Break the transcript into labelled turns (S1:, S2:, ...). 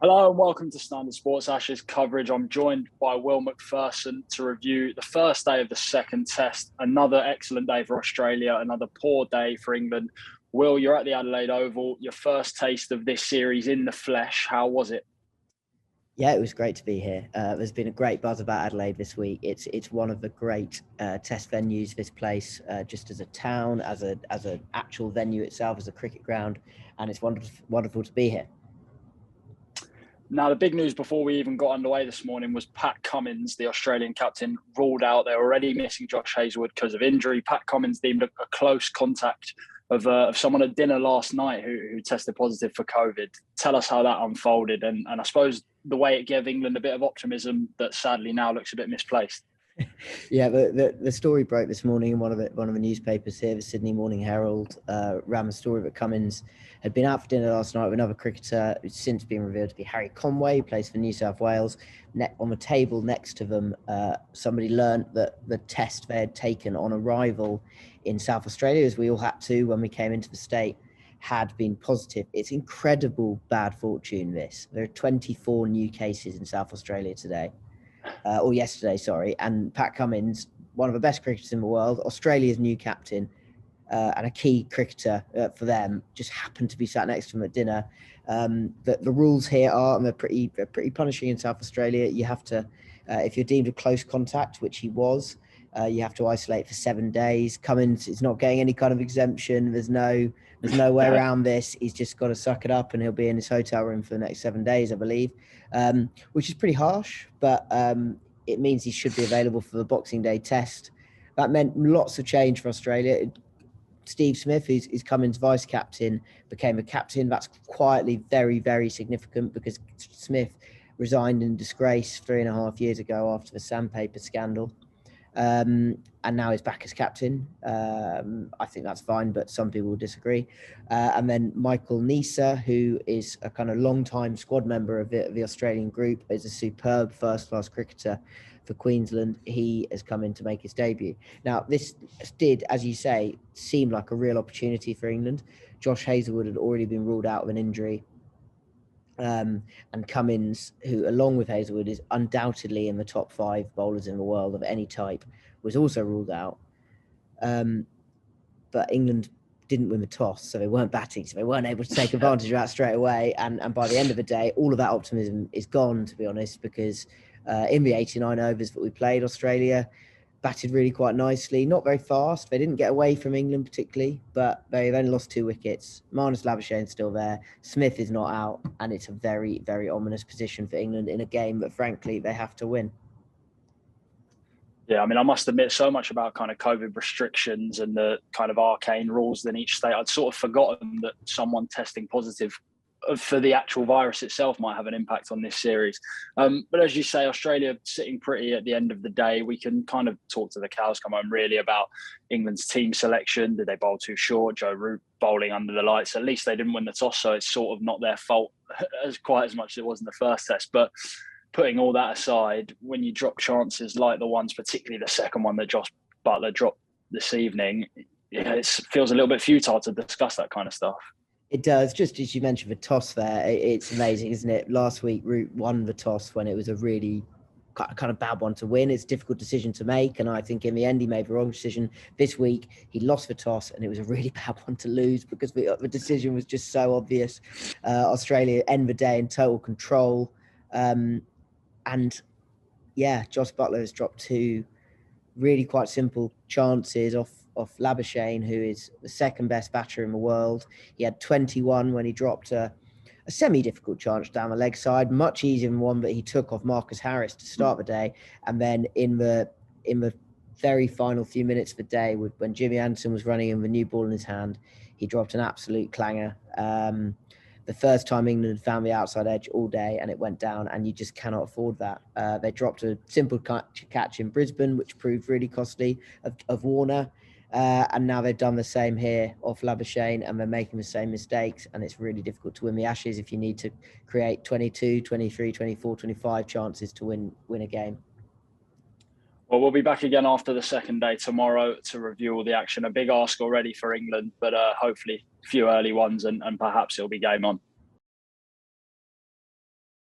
S1: Hello and welcome to Standard Sports Ashes coverage. I'm joined by Will McPherson to review the first day of the second test. Another excellent day for Australia, another poor day for England. Will, you're at the Adelaide Oval, your first taste of this series in the flesh. How was it?
S2: Yeah, it was great to be here. There's been a great buzz about Adelaide this week. It's one of the great test venues. This place, just as a town, as an actual venue itself, as a cricket ground, and it's wonderful to be here.
S1: Now, the big news before we even got underway this morning was Pat Cummins, the Australian captain, ruled out. They're already missing Josh Hazlewood because of injury. Pat Cummins deemed a close contact of someone at dinner last night who tested positive for COVID. Tell us how that unfolded, and I suppose the way it gave England a bit of optimism that sadly now looks a bit misplaced.
S2: Yeah, the story broke this morning in one of the newspapers here. The Sydney Morning Herald ran the story that Cummins had been out for dinner last night with another cricketer who's since been revealed to be Harry Conway, who plays for New South Wales. On the table next to them, somebody learnt that the test they had taken on arrival in South Australia, as we all had to when we came into the state, had been positive. It's incredible bad fortune, this. There are 24 new cases in South Australia today. Or yesterday, sorry. And Pat Cummins, one of the best cricketers in the world, Australia's new captain, and a key cricketer for them, just happened to be sat next to him at dinner. The rules here are, and they're pretty punishing in South Australia. You have to, if you're deemed a close contact, which he was, you have to isolate for 7 days. Cummins is not getting any kind of exemption. There's no way around this. He's just got to suck it up, and he'll be in his hotel room for the next 7 days, I believe, which is pretty harsh, but it means he should be available for the Boxing Day test. That meant lots of change for Australia. Steve Smith, who's Cummins' vice captain, became a captain. That's quietly very, very significant because Smith resigned in disgrace 3.5 years ago after the sandpaper scandal. And now he's back as captain. I think that's fine, but some people will disagree. And then Michael Neser, who is a kind of long-time squad member of the Australian group, is a superb first-class cricketer for Queensland. He has come in to make his debut. Now, this did, as you say, seem like a real opportunity for England. Josh Hazlewood had already been ruled out of an injury. And Cummins, who along with Hazlewood is undoubtedly in the top 5 bowlers in the world of any type, was also ruled out. But England didn't win the toss, so they weren't batting, so they weren't able to take advantage of that straight away. And by the end of the day, all of that optimism is gone, to be honest, because in the 89 overs that we played, Australia batted really quite nicely, not very fast. They didn't get away from England particularly, but they've only lost 2 wickets. Marnus Labuschagne is still there. Smith is not out, and it's a very, very ominous position for England in a game that, frankly, they have to win.
S1: Yeah, I mean, I must admit, so much about kind of COVID restrictions and the kind of arcane rules in each state, I'd sort of forgotten that someone testing positive for the actual virus itself might have an impact on this series. But as you say, Australia sitting pretty at the end of the day. We can kind of talk to the cows come home really about England's team selection. Did they bowl too short? Joe Root bowling under the lights. At least they didn't win the toss, so it's sort of not their fault quite as much as it was in the first test. But putting all that aside, when you drop chances like the ones, particularly the second one that Jos Buttler dropped this evening, it feels a little bit futile to discuss that kind of stuff.
S2: It does. Just as you mentioned the toss there, it's amazing, isn't it? Last week, Root won the toss when it was a really kind of bad one to win. It's a difficult decision to make, and I think in the end he made the wrong decision. This week, he lost the toss, and it was a really bad one to lose because the decision was just so obvious. Australia end the day in total control. And yeah, Jos Buttler has dropped 2 really quite simple chances off Labuschagne, who is the second best batter in the world. He had 21 when he dropped a semi-difficult chance down the leg side, much easier than one that he took off Marcus Harris to start the day. And then in the very final few minutes of the day, when Jimmy Anderson was running in the new ball in his hand, he dropped an absolute clanger. The first time England had found the outside edge all day, and it went down, and you just cannot afford that. They dropped a simple catch in Brisbane, which proved really costly of Warner. And now they've done the same here off Labuschagne, and they're making the same mistakes, and it's really difficult to win the Ashes if you need to create 22, 23, 24, 25 chances to win a game.
S1: Well, we'll be back again after the second day tomorrow to review all the action. A big ask already for England, but hopefully a few early ones, and perhaps it'll be game on.